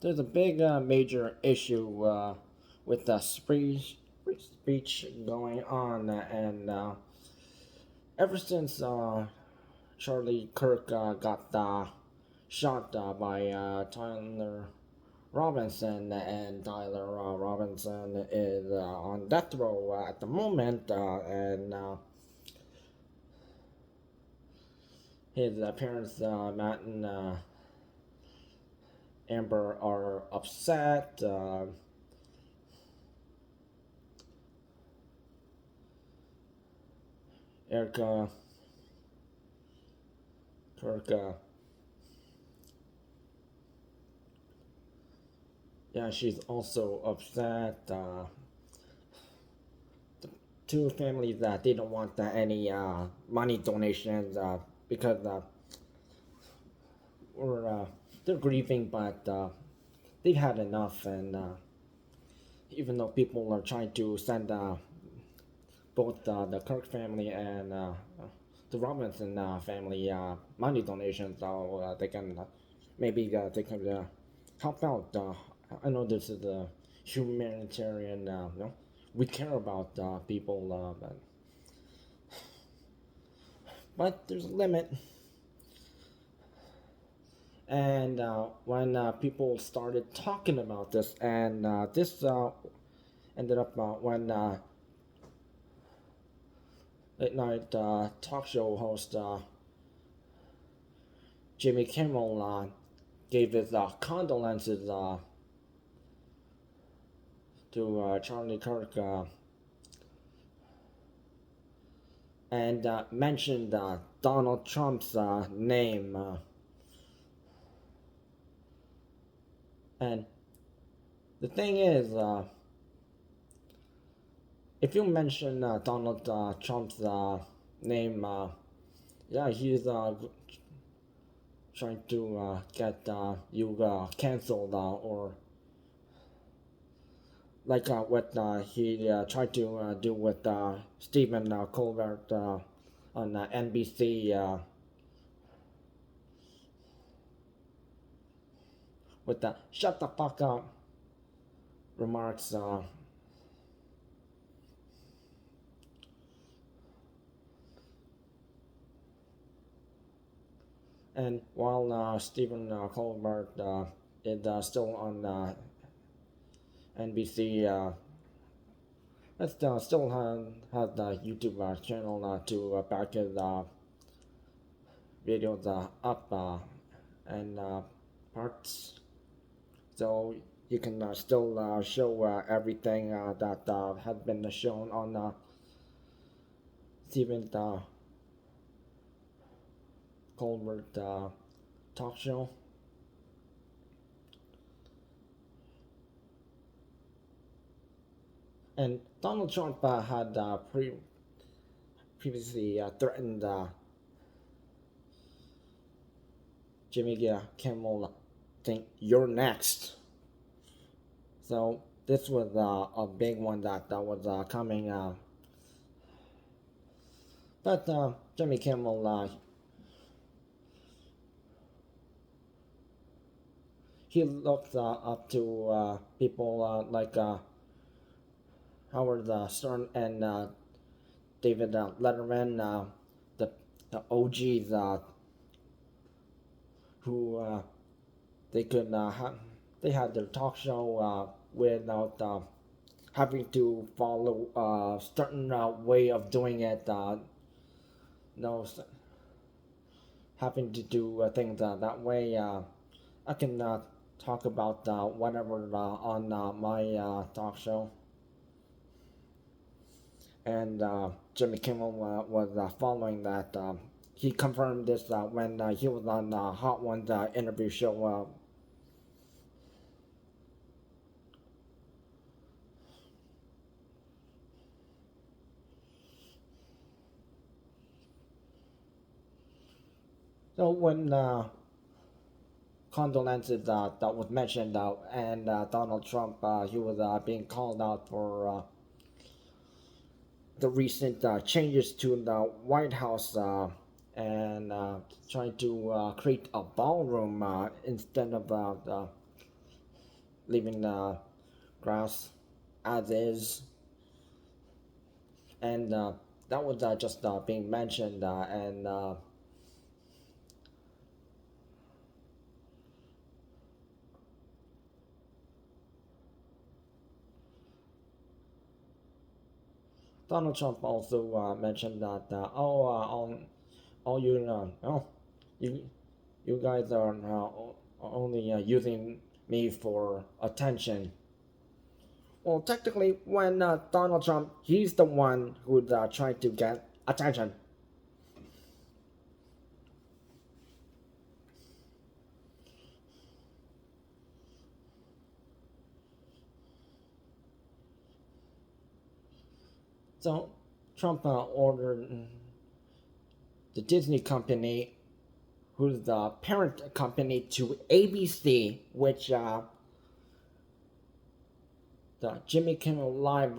there's a big major issue with the free speech going on, and ever since Charlie Kirk got shot by Tyler Robinson, and Tyler Robinson is on death row at the moment, and his parents, Matt and Amber, are upset. Erica Kirk, yeah, she's also upset. Two families that they don't want any money donations because we're they're grieving, but they've had enough, and even though people are trying to send both the Kirk family and the Robinson family money donations, so they can maybe they can help out. I know this is a humanitarian. We care about people, but there's a limit. And when people started talking about this, and this ended up when late night talk show host Jimmy Kimmel gave his condolences to Charlie Kirk, and mentioned Donald Trump's name. And the thing is, if you mention Donald Trump's name, yeah, he's trying to get you canceled, or like what he tried to do with Stephen Colbert on NBC, with the "shut the fuck up" remarks. And while Stephen Colbert is still on NBC, let's still have the YouTube channel to back his videos up and parts, so you can still show everything that has been shown on Stephen Colbert talk show. And Donald Trump had previously threatened Jimmy Kimmel, think you're next. So this was a big one that was coming. But Jimmy Kimmel, he looks up to people like Howard Stern and David Letterman, the OGs who they could they had their talk show without having to follow a certain way of doing it. No, having to do things that way. I can talk about whatever on my talk show. And Jimmy Kimmel was following that. He confirmed this when he was on Hot One's interview show. So when condolences that was mentioned, and Donald Trump, he was being called out for the recent changes to the White House, and trying to create a ballroom instead of leaving the grass as is, and that was just being mentioned, and Donald Trump also mentioned that all you oh, you you guys are only using me for attention. Well, technically, when Donald Trump, he's the one who tried to get attention. So Trump ordered the Disney company, who's the parent company to ABC, which the Jimmy Kimmel Live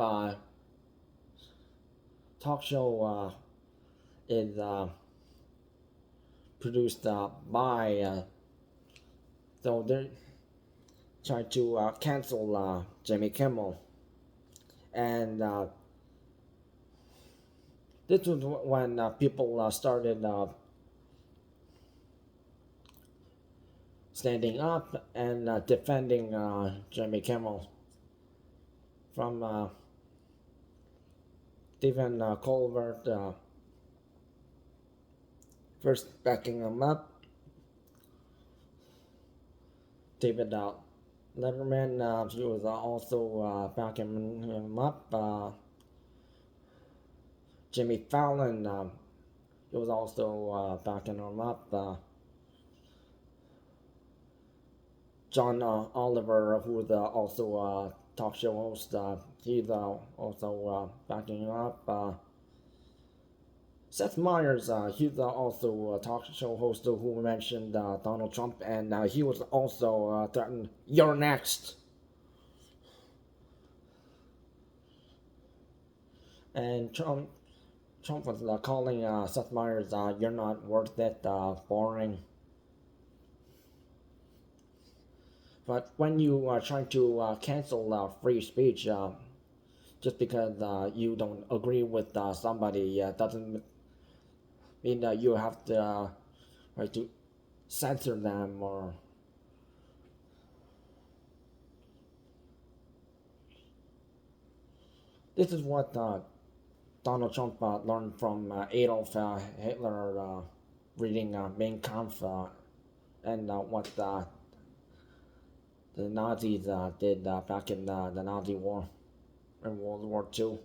talk show is produced by. So they're trying to cancel Jimmy Kimmel, and this was when people started standing up and defending Jimmy Kimmel from Stephen Colbert first backing him up. David Letterman, he was also backing him up. Jimmy Fallon, he was also backing him up. John Oliver, who was also a talk show host, he's also backing him up. Seth Meyers, he's also a talk show host who mentioned Donald Trump, and he was also threatened, "You're next." And Trump was calling Seth Meyers, "You're not worth it, boring." But when you are trying to cancel free speech just because you don't agree with somebody, doesn't mean that you have to right to censor them or. This is what Donald Trump learned from Adolf Hitler reading Mein Kampf and what the Nazis did back in the Nazi war in World War II.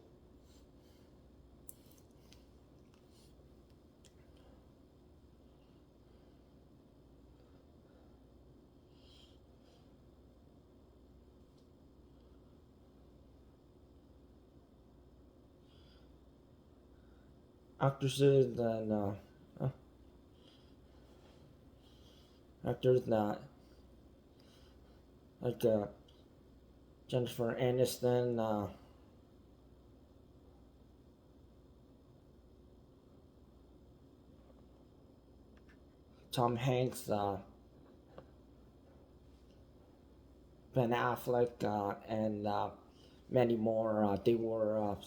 Actresses and actors that like Jennifer Aniston, Tom Hanks, Ben Affleck, and many more. They were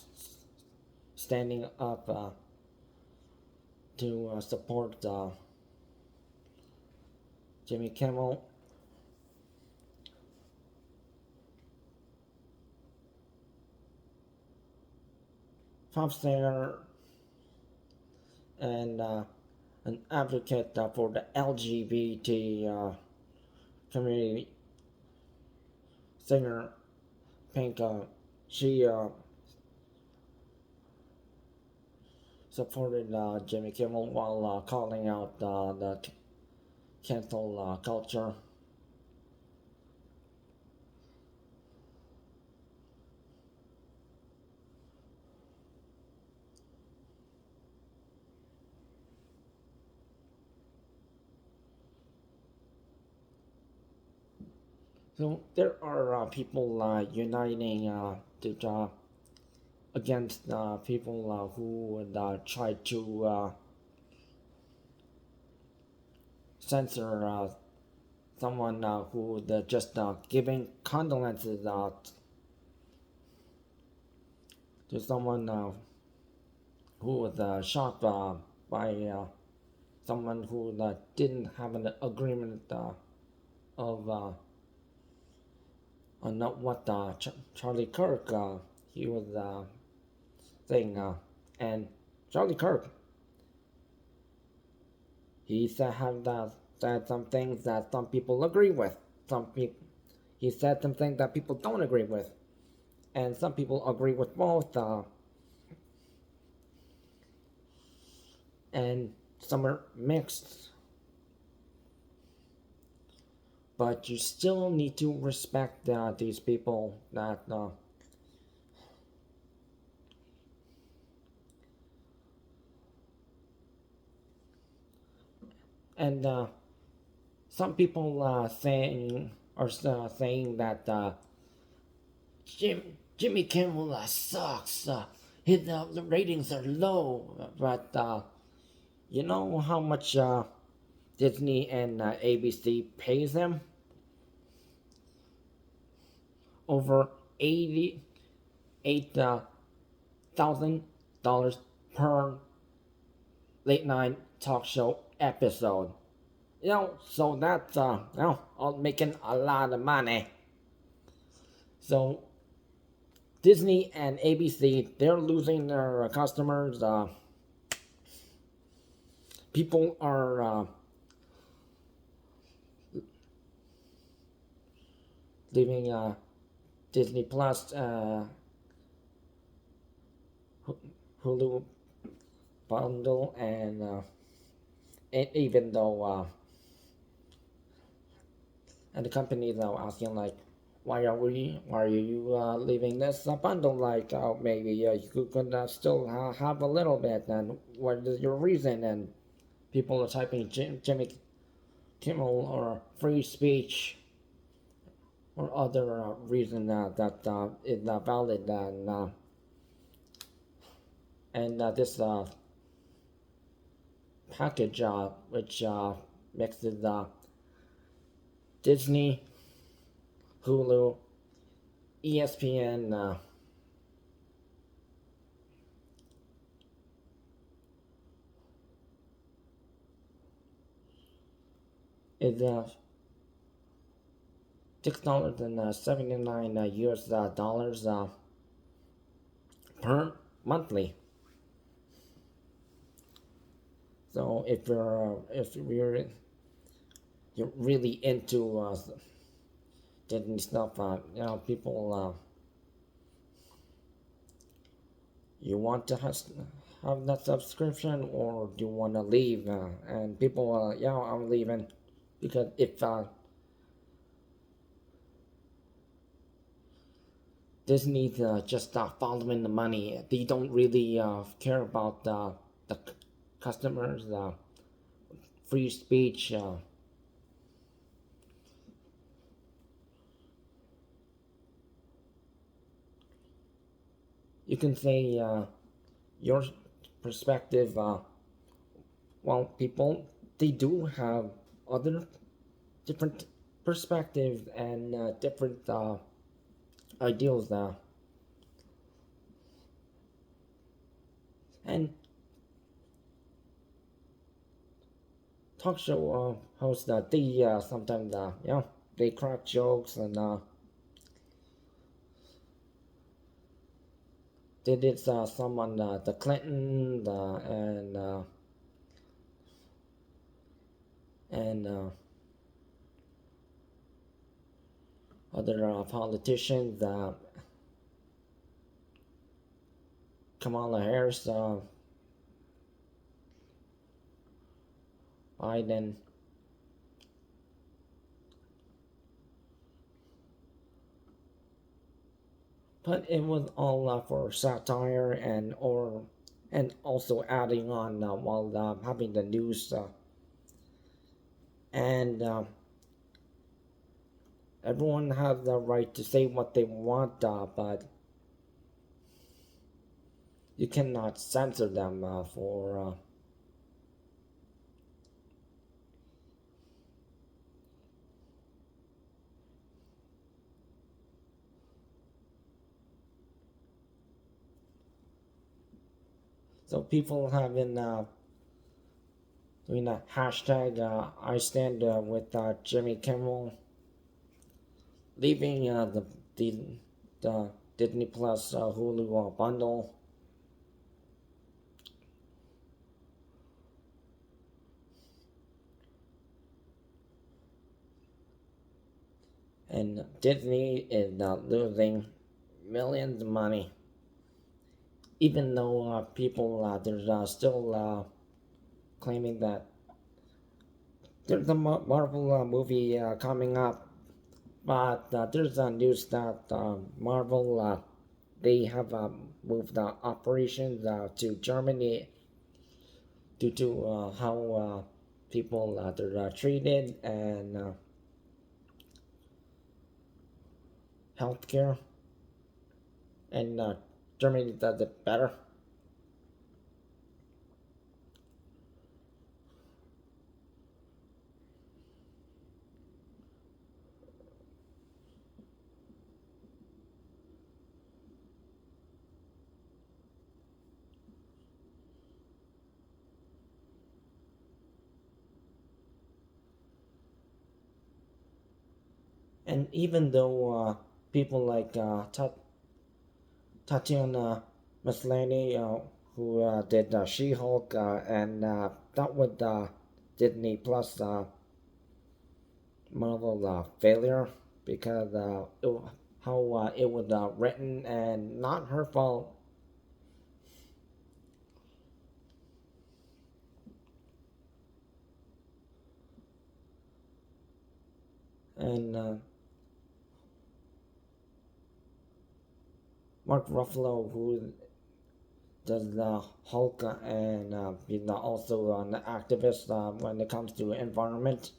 standing up to support Jimmy Kimmel. Pop singer and an advocate for the LGBT community, singer Pink, she supported Jimmy Kimmel while calling out the cancel culture. So there are people uniting to against people who would try to censor someone who just giving condolences to someone who was shot by someone who didn't have an agreement of on not what Charlie Kirk he was saying, and Charlie Kirk he said some things that some people agree with. Some people he said some things that people don't agree with, and some people agree with both. And some are mixed. But you still need to respect these people that and some people saying that Jimmy Kimmel sucks. The ratings are low, but you know how much Disney and ABC pays him? Over $88,000 per late night talk show episode. So that's all making a lot of money. So Disney and ABC, they're losing their customers. People are leaving Disney Plus, Hulu bundle, and even though and the companies are asking like, why are you leaving this bundle? Like, maybe you could still have a little bit, and what is your reason? And people are typing Jimmy Kimmel or free speech or other reason that is not valid, and this package which mixes Disney, Hulu, ESPN, is $6.79 US dollars per monthly. So you're really into Disney stuff, people you want to have that subscription, or do you want to leave? And people, I'm leaving because if Disney's just following the money, they don't really care about the customers, free speech. You can say your perspective. Well, people, they do have other different perspectives and different ideals and talk show hosts they sometimes they crack jokes, and they did someone the Clinton and other politicians, Kamala Harris, Biden. But it was all for satire and also adding on while having the news and everyone has the right to say what they want, but you cannot censor them for So people have been doing a hashtag I stand with Jimmy Kimmel, leaving the Disney Plus Hulu bundle. And Disney is losing millions of money, even though people there's still claiming that there's a Marvel movie coming up, but there's news that Marvel they have moved operations to Germany due to how people they're treated and healthcare, and Germany does it better. And even though people like Tatiana Maslany, who did She-Hulk, and that with Disney Plus Marvel failure because how it was written and not her fault. And Mark Ruffalo, who does the Hulk, and he's also an activist when it comes to environment.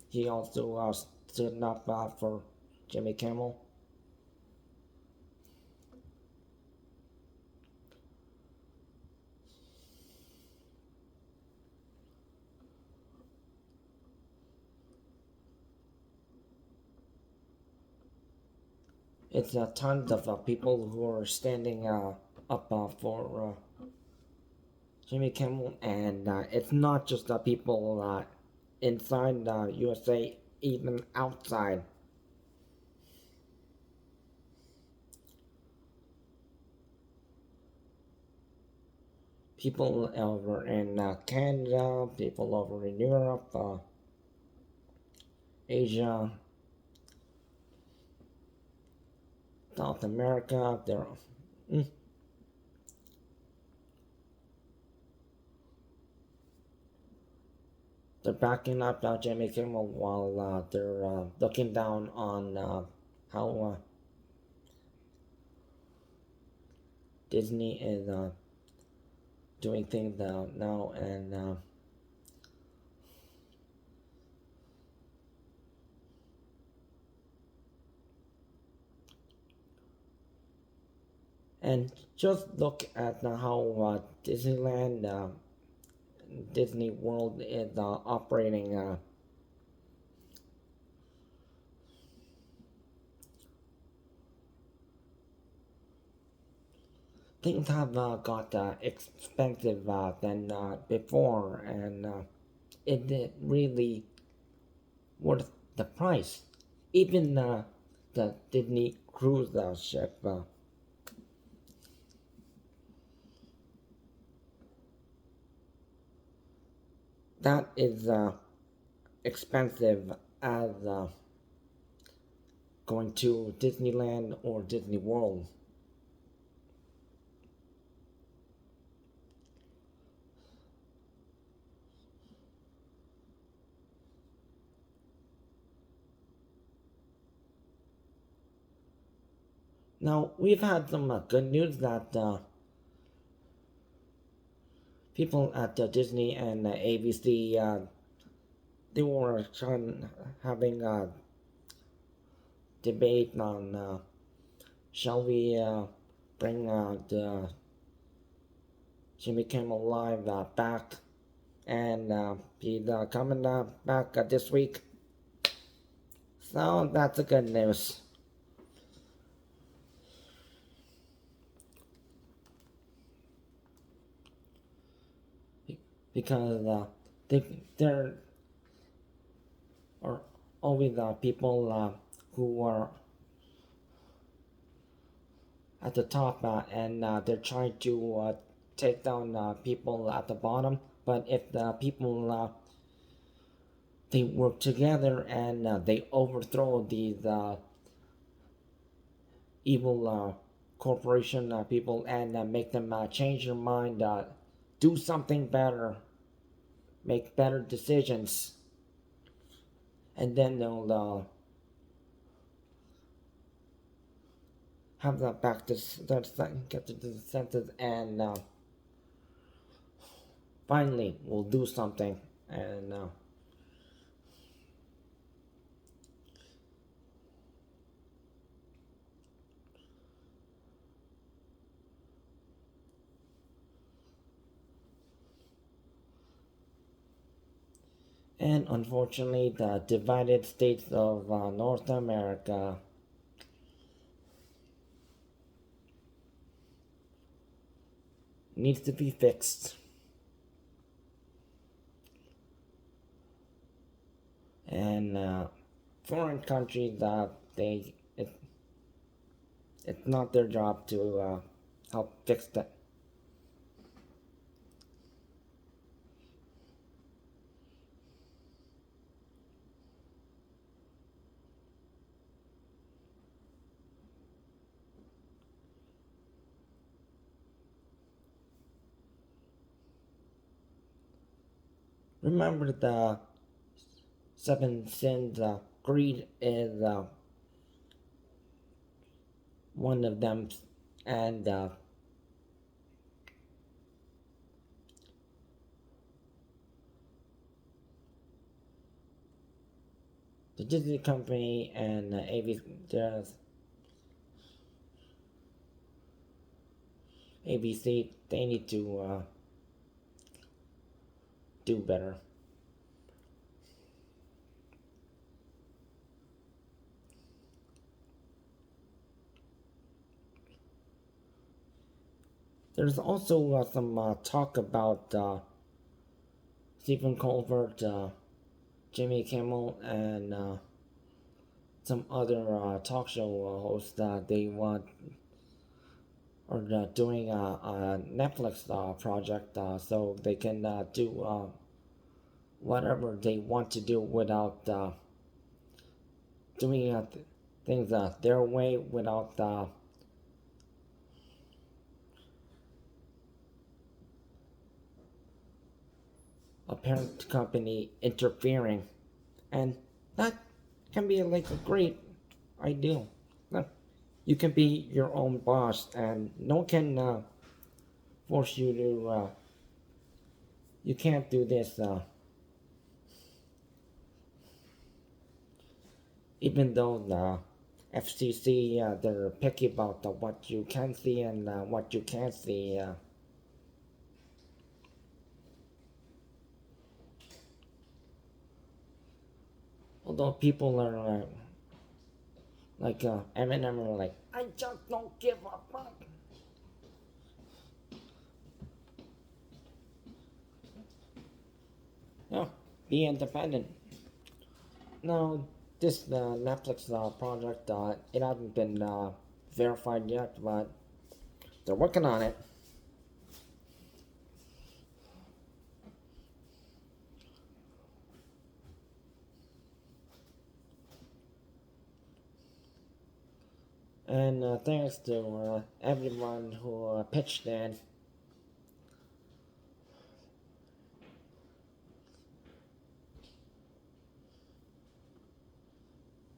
He also stood up for Jimmy Kimmel. It's tons of people who are standing up for Jimmy Kimmel, and it's not just people inside the USA, even outside. People over in Canada, people over in Europe, Asia, South America, mm, they're backing up Jimmy Kimmel while they're looking down on how Disney is doing things now, and just look at how Disneyland, Disney World is operating. Things have got expensive than before, and it really worth the price. Even the Disney cruise ship, that is expensive as going to Disneyland or Disney World. Now, we've had some good news that people at Disney and ABC, they were having a debate on shall we bring the Jimmy Kimmel Live back, and he's coming back this week. So that's a good news. because there are always people who are at the top and they're trying to take down people at the bottom. But if the people they work together and they overthrow these evil corporation people and make them change their mind, do something better, make better decisions, and then they'll have that back to get to the senses and finally we'll do something and unfortunately the divided states of North America needs to be fixed. And foreign countries it's not their job to help fix that. Remember the seven sins. Greed is one of them, and the Disney company and ABC, they need to do better. There's also some talk about Stephen Colbert, Jimmy Kimmel, and some other talk show hosts that they want or doing a Netflix project so they can do whatever they want to do without doing things their way without a parent company interfering, and that can be like a great idea. You can be your own boss, and no one can force you to. You can't do this, even though the FCC they're picky about what you can see and what you can't see. Although people are like Eminem are like, I just don't give a fuck. Yeah, be independent. No, this Netflix project, it hasn't been verified yet, but they're working on it. And thanks to everyone who pitched in.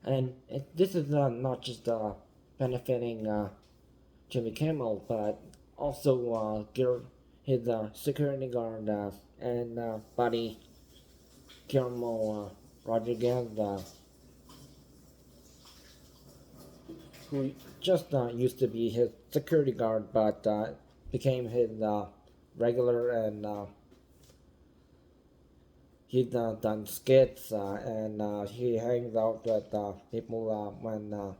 And this is not just benefiting Jimmy Kimmel, but also his security guard and buddy Guillermo Rodriguez, who just used to be his security guard, but became his regular, and he's done skits and he hangs out with people when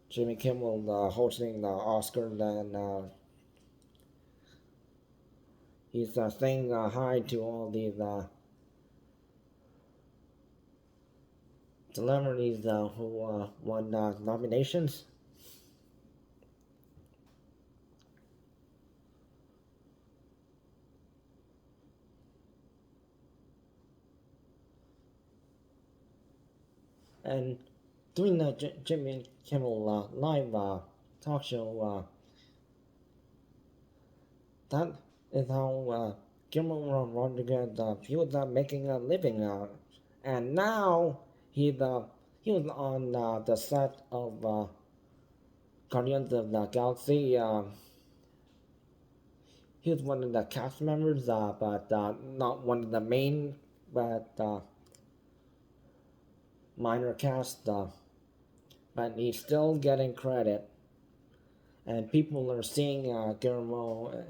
Jimmy Kimmel hosting the Oscars, and he's saying hi to all these celebrities who won nominations. And doing the Jimmy Kimmel live talk show, that is how Kimmel Rodriguez he was making a living, and now he was on the set of Guardians of the Galaxy. He was one of the cast members, but not one of the main, but minor cast. But he's still getting credit, and people are seeing Guillermo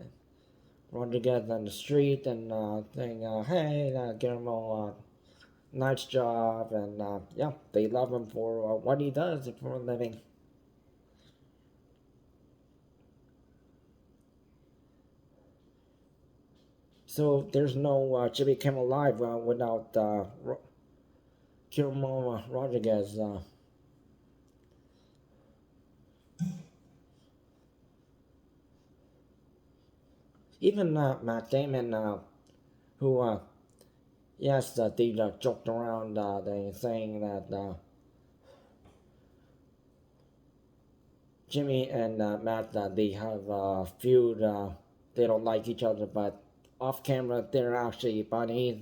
Rodriguez on the street and saying, "Hey, Guillermo, nice job," and yeah, they love him for what he does for a living. So there's no Jimmy Kimmel Live without Guillermo Rodriguez. Even Matt Damon, who yes, they joked around, they saying that Jimmy and Matt, they have a feud. They don't like each other, but off camera, they're actually buddies.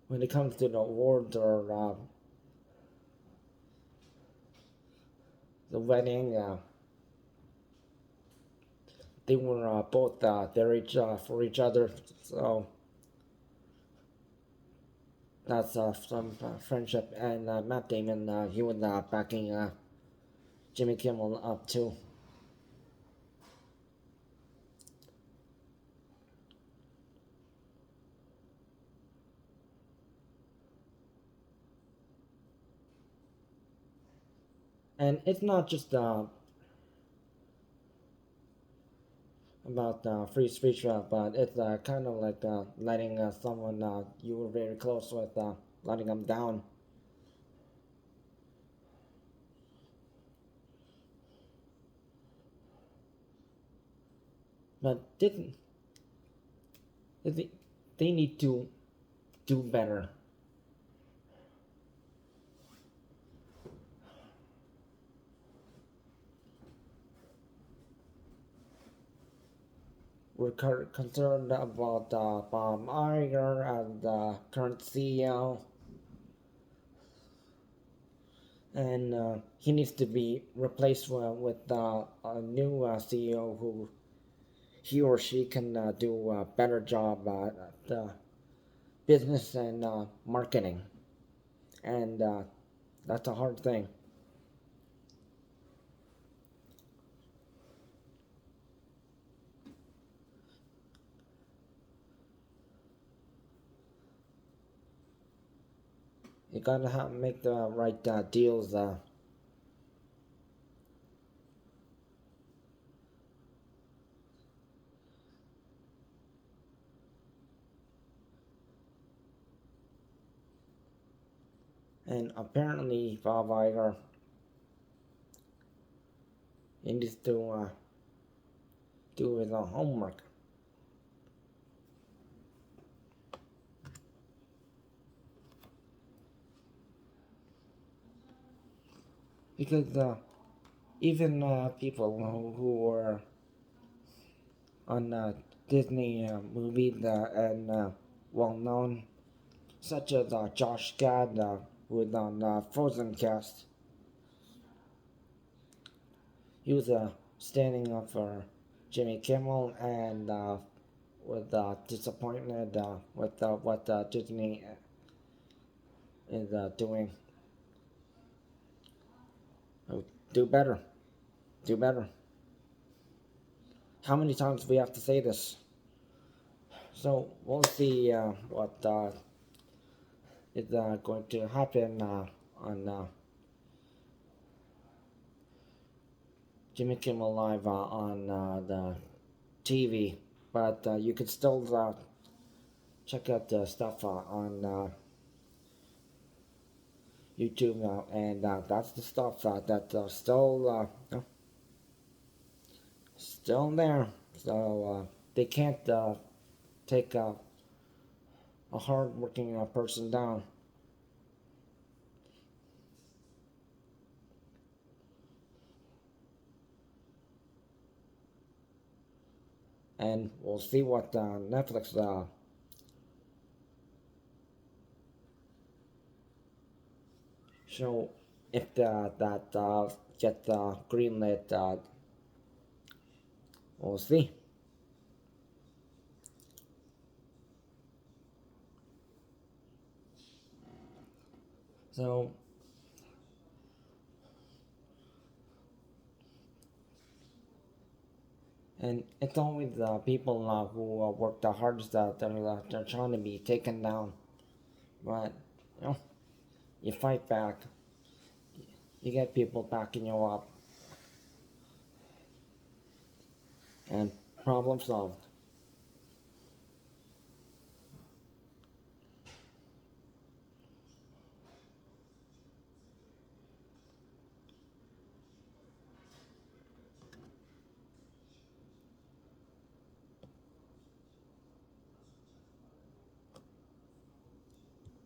When it comes to the awards or the wedding, they were both there for each other. So that's some friendship. And Matt Damon, he was backing Jimmy Kimmel up too. And it's not just about free speech, but it's kind of like letting someone you were very close with, letting them down. But they, they need to do better. We're concerned about Bob Iger as the current CEO, and he needs to be replaced with a new CEO who he or she can do a better job at business and marketing, and that's a hard thing. You gotta make the right deals. And apparently, Bob Iger he needs to do his homework. Because even people who were on Disney movies and well known, such as Josh Gad, who was on Frozen cast, he was standing up for Jimmy Kimmel and was disappointed with what Disney is doing. Do better. Do better. How many times do we have to say this? So we'll see what is going to happen on Jimmy Kimmel Live on the TV, but you can still check out the stuff on YouTube now, and that's the stuff that still there. So they can't take a hard-working person down. And we'll see what Netflix show if that get greenlit. We'll see. So, and it's always the people who work the hardest that they're trying to be taken down. But you know, you fight back. You get people backing you up, and problem solved.